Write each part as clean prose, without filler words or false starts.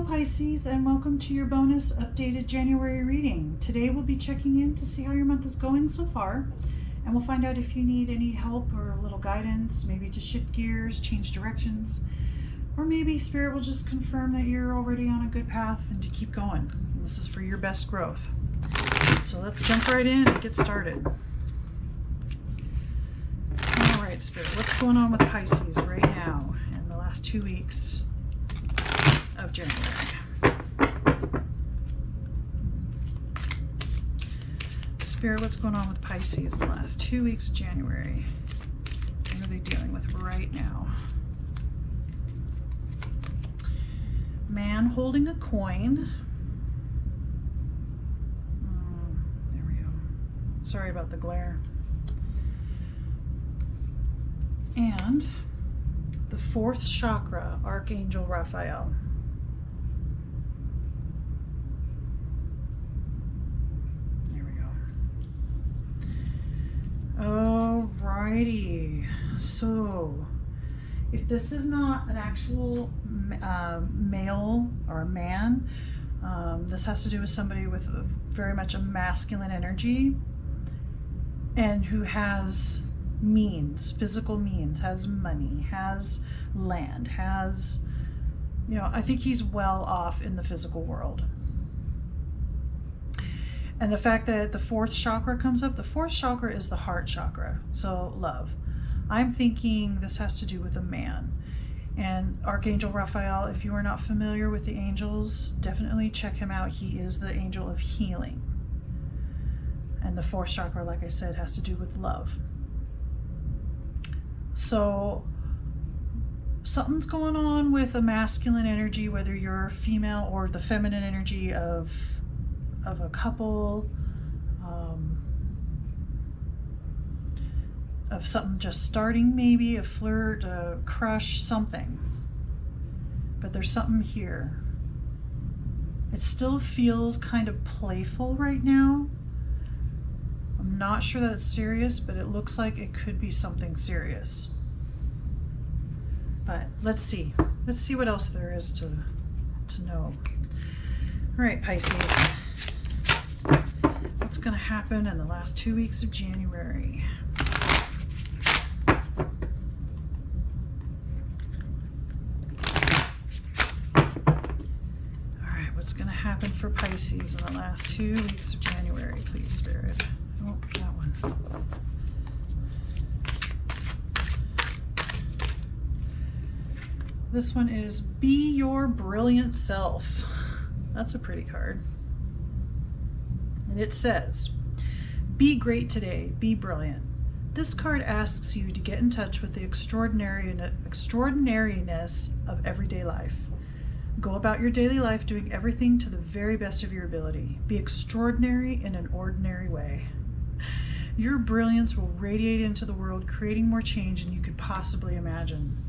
Pisces, and welcome to your bonus updated January reading. Today we'll be checking in to see how your month is going so far, and we'll find out if you need any help or a little guidance, maybe to shift gears, change directions, or maybe Spirit will just confirm that you're already on a good path and to keep going. This is for your best growth. So let's jump right in and get started. All right, Spirit, what's going on with Pisces right now in the last 2 weeks of January? Spirit, what's going on with Pisces in the last 2 weeks of January? What are they dealing with right now? Man holding a coin. There we go. Sorry about the glare. And the fourth chakra, Archangel Raphael. There we go. Alrighty. So, if this is not an actual male or a man, this has to do with somebody with very much a masculine energy and who has means, physical means, has money, has land, has, I think he's well off in the physical world. And the fact that the fourth chakra comes up, the fourth chakra is the heart chakra, so love. I'm thinking this has to do with a man. And Archangel Raphael, if you are not familiar with the angels, definitely check him out. He is the angel of healing. And the fourth chakra, like I said, has to do with love. So something's going on with a masculine energy, whether you're female or the feminine energy of a couple, of something just starting, maybe a flirt, a crush, something. But there's something here. It still feels kind of playful right now. I'm not sure that it's serious, but it looks like it could be something serious. But let's see. Let's see what else there is to know. All right, Pisces. What's going to happen in the last 2 weeks of January? All right, what's going to happen for Pisces in the last 2 weeks of January, please, Spirit? Oh, that one. This one is Be Your Brilliant Self. That's a pretty card. And it says, be great today, be brilliant. This card asks you to get in touch with the extraordinariness of everyday life. Go about your daily life doing everything to the very best of your ability. Be extraordinary in an ordinary way. Your brilliance will radiate into the world, creating more change than you could possibly imagine.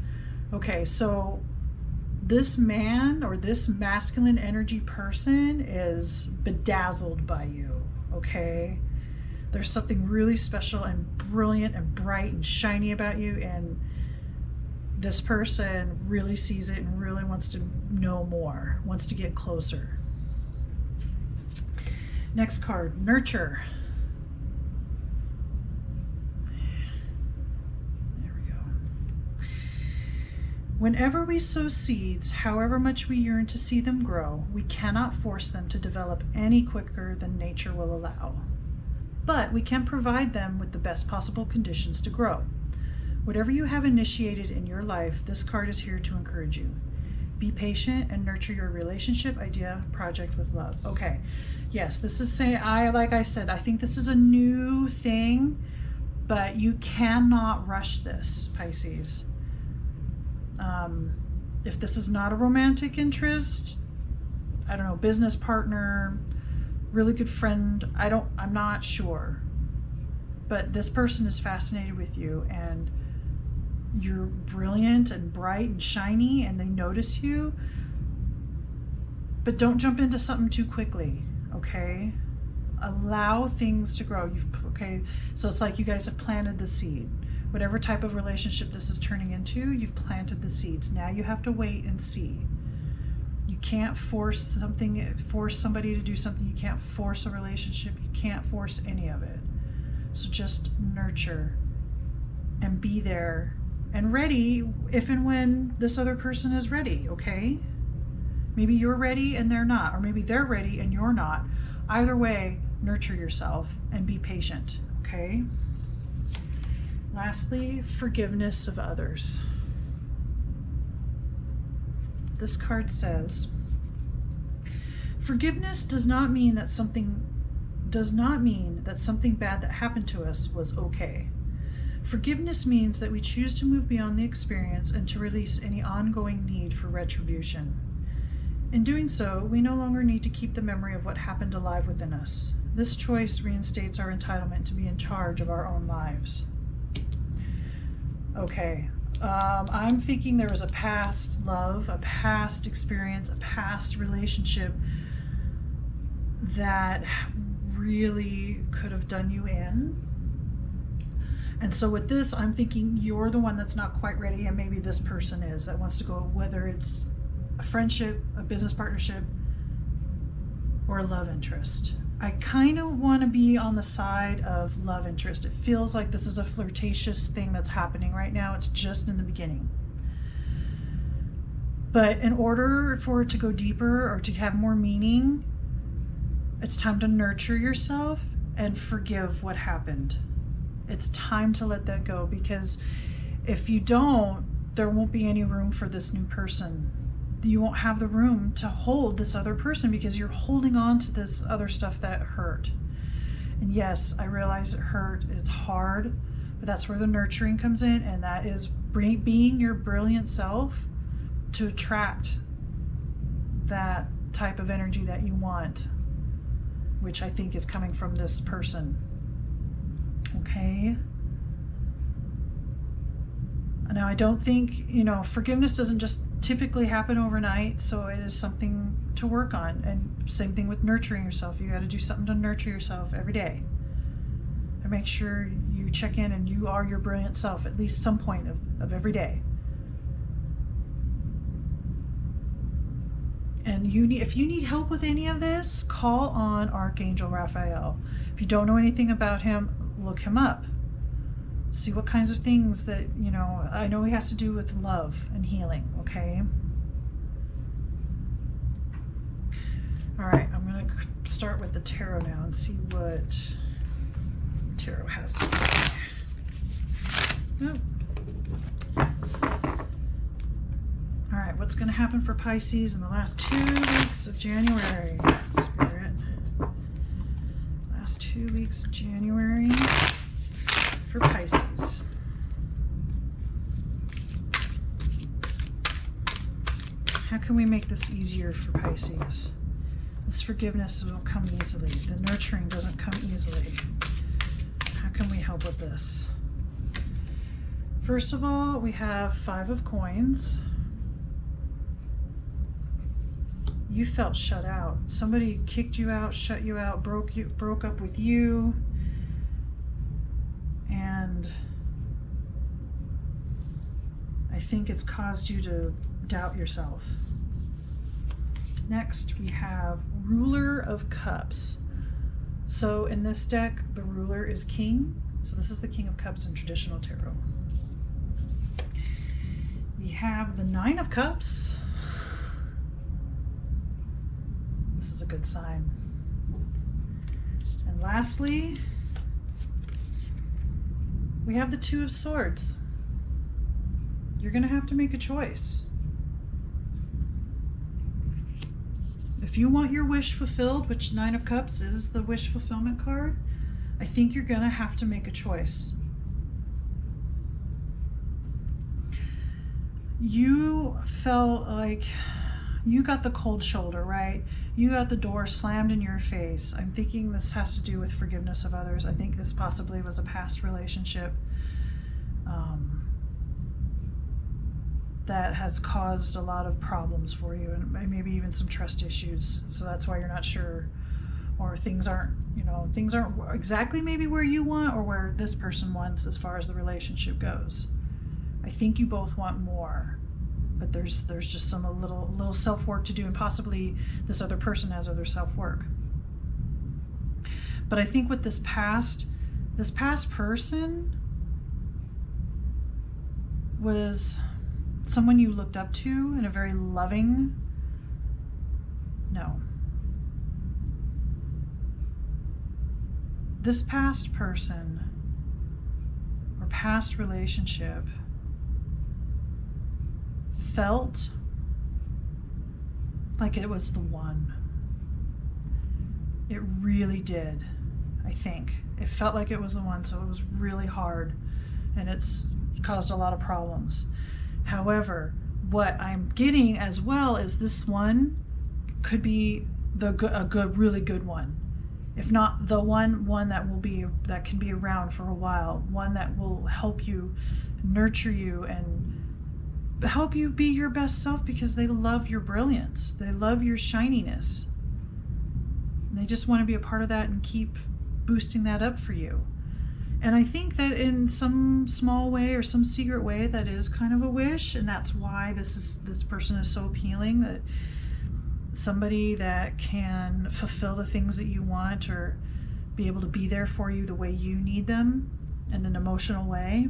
Okay, so this man or this masculine energy person is bedazzled by you, okay? There's something really special and brilliant and bright and shiny about you, and this person really sees it and really wants to know more, wants to get closer. Next card, Nurture. Whenever we sow seeds, however much we yearn to see them grow, we cannot force them to develop any quicker than nature will allow. But we can provide them with the best possible conditions to grow. Whatever you have initiated in your life, this card is here to encourage you. Be patient and nurture your relationship, idea, project with love. Okay, yes, this is saying, like I said, I think this is a new thing, but you cannot rush this, Pisces. If this is not a romantic interest, I don't know, business partner, really good friend, I'm not sure. But this person is fascinated with you and you're brilliant and bright and shiny and they notice you. But don't jump into something too quickly, okay? Allow things to grow. Okay, so it's like you guys have planted the seed. Whatever type of relationship this is turning into, you've planted the seeds. Now you have to wait and see. You can't force somebody to do something. You can't force a relationship. You can't force any of it. So just nurture and be there and ready if and when this other person is ready, okay? Maybe you're ready and they're not, or maybe they're ready and you're not. Either way, nurture yourself and be patient, okay? Lastly, forgiveness of others. This card says, forgiveness does not mean that something bad that happened to us was okay. Forgiveness means that we choose to move beyond the experience and to release any ongoing need for retribution. In doing so, we no longer need to keep the memory of what happened alive within us. This choice reinstates our entitlement to be in charge of our own lives. Okay. I'm thinking there was a past love, a past experience, a past relationship that really could have done you in. And so with this, I'm thinking you're the one that's not quite ready, and maybe this person is, that wants to go, whether it's a friendship, a business partnership, or a love interest. I kind of want to be on the side of love interest. It feels like this is a flirtatious thing that's happening right now. It's just in the beginning. But in order for it to go deeper or to have more meaning, it's time to nurture yourself and forgive what happened. It's time to let that go, because if you don't, there won't be any room for this new person. You won't have the room to hold this other person because you're holding on to this other stuff that hurt. And yes, I realize it hurt. It's hard, but that's where the nurturing comes in, and that is being your brilliant self to attract that type of energy that you want, which I think is coming from this person. Okay? Now, I don't think, forgiveness doesn't just typically happen overnight, so it is something to work on. And same thing with nurturing yourself. You got to do something to nurture yourself every day. And make sure you check in and you are your brilliant self at least some point of every day. And if you need help with any of this, call on Archangel Raphael. If you don't know anything about him, look him up. See what kinds of things that, I know he has to do with love and healing, okay? All right, I'm going to start with the tarot now and see what tarot has to say. Oh. All right, what's going to happen for Pisces in the last 2 weeks of January, Spirit? Last 2 weeks of January for Pisces. How can we make this easier for Pisces? This forgiveness won't come easily. The nurturing doesn't come easily. How can we help with this? First of all, we have 5 of coins. You felt shut out. Somebody kicked you out, shut you out, broke up with you. And I think it's caused you to doubt yourself. Next, we have Ruler of Cups. So in this deck, the ruler is King. So this is the King of Cups in traditional tarot. We have the 9 of Cups. This is a good sign. And lastly, we have the 2 of Swords. You're going to have to make a choice. If you want your wish fulfilled, which 9 of Cups is the wish fulfillment card, I think you're going to have to make a choice. You felt like you got the cold shoulder, right? You got the door slammed in your face. I'm thinking this has to do with forgiveness of others. I think this possibly was a past relationship that has caused a lot of problems for you, and maybe even some trust issues. So that's why you're not sure, or things aren't exactly maybe where you want or where this person wants as far as the relationship goes. I think you both want more. but there's just some a little self-work to do, and possibly this other person has other self-work. But I think with this past person was someone you looked up to in a very loving, no. This past person or past relationship felt like it was the one. It really did, I think. It felt like it was the one, so it was really hard, and it's caused a lot of problems. However, what I'm getting as well is this one could be really good one. If not the one that can be around for a while, one that will help you, nurture you, and help you be your best self, because they love your brilliance. They love your shininess. And they just want to be a part of that and keep boosting that up for you. And I think that in some small way or some secret way, that is kind of a wish, and that's why this person is so appealing, that somebody that can fulfill the things that you want or be able to be there for you the way you need them in an emotional way.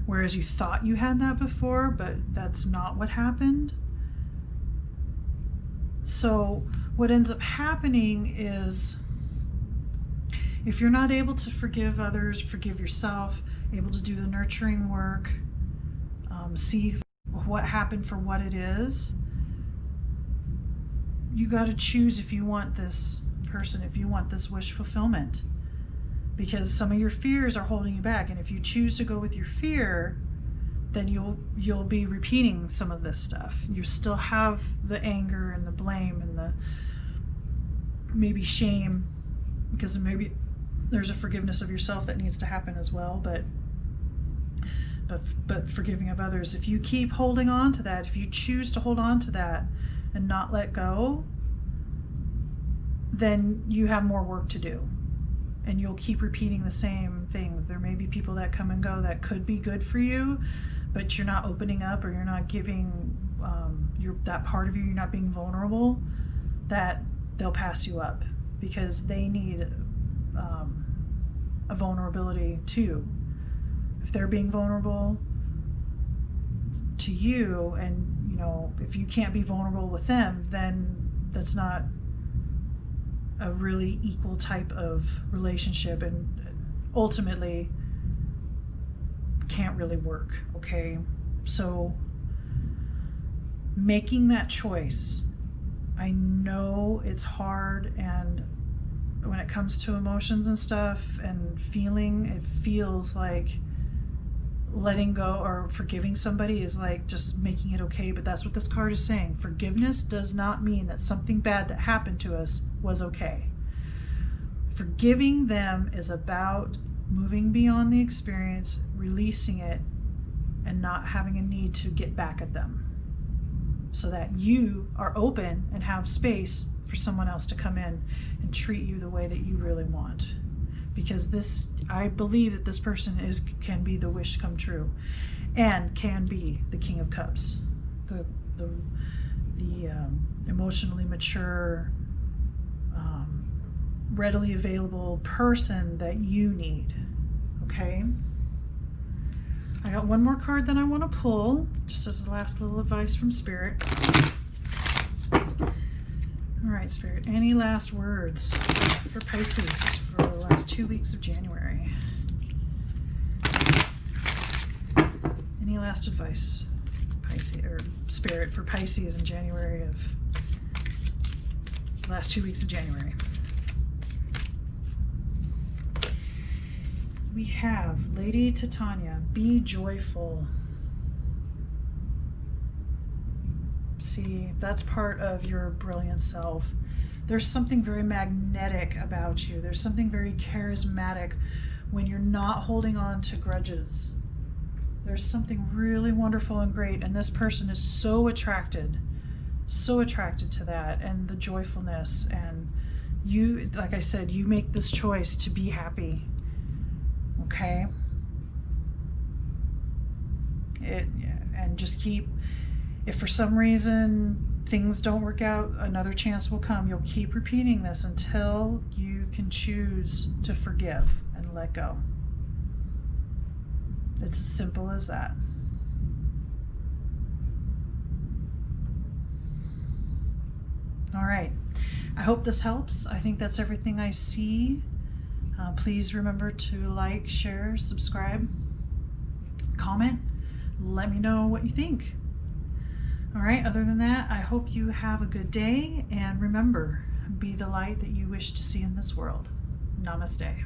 Whereas you thought you had that before, but that's not what happened. So what ends up happening is, if you're not able to forgive others, forgive yourself, able to do the nurturing work, see what happened for what it is, you got to choose if you want this person, if you want this wish fulfillment. Because some of your fears are holding you back, and if you choose to go with your fear, then you'll be repeating some of this stuff. You still have the anger and the blame and the maybe shame, because maybe there's a forgiveness of yourself that needs to happen as well, but forgiving of others. If you keep holding on to that, if you choose to hold on to that and not let go, then you have more work to do, and you'll keep repeating the same things. There may be people that come and go that could be good for you, but you're not opening up, or you're not giving that part of you, you're not being vulnerable, that they'll pass you up, because they need a vulnerability too. If they're being vulnerable to you, and if you can't be vulnerable with them, then that's not a really equal type of relationship, and ultimately can't really work. Okay, so making that choice, I know it's hard, and when it comes to emotions and stuff and feeling, it feels like letting go or forgiving somebody is like just making it okay, but that's what this card is saying. Forgiveness does not mean that something bad that happened to us was okay. Forgiving them is about moving beyond the experience, releasing it, and not having a need to get back at them, so that you are open and have space for someone else to come in and treat you the way that you really want. Because I believe that this person can be the wish come true, and can be the King of Cups, the emotionally mature, readily available person that you need. Okay, I got one more card that I want to pull, just as the last little advice from Spirit. All right, Spirit, any last words for Pisces for the last 2 weeks of January? Any last advice, Pisces, or Spirit, for Pisces in January of the last 2 weeks of January? We have Lady Titania, be joyful. See, that's part of your brilliant self. There's something very magnetic about you. There's something very charismatic when you're not holding on to grudges. There's something really wonderful and great, and this person is so attracted to that, and the joyfulness. And you, like I said, you make this choice to be happy. Okay? and just keep, if for some reason things don't work out, another chance will come. You'll keep repeating this until you can choose to forgive and let go. It's as simple as that. All right. I hope this helps. I think that's everything I see. Please remember to like, share, subscribe, comment. Let me know what you think. All right. Other than that, I hope you have a good day. And remember, be the light that you wish to see in this world. Namaste.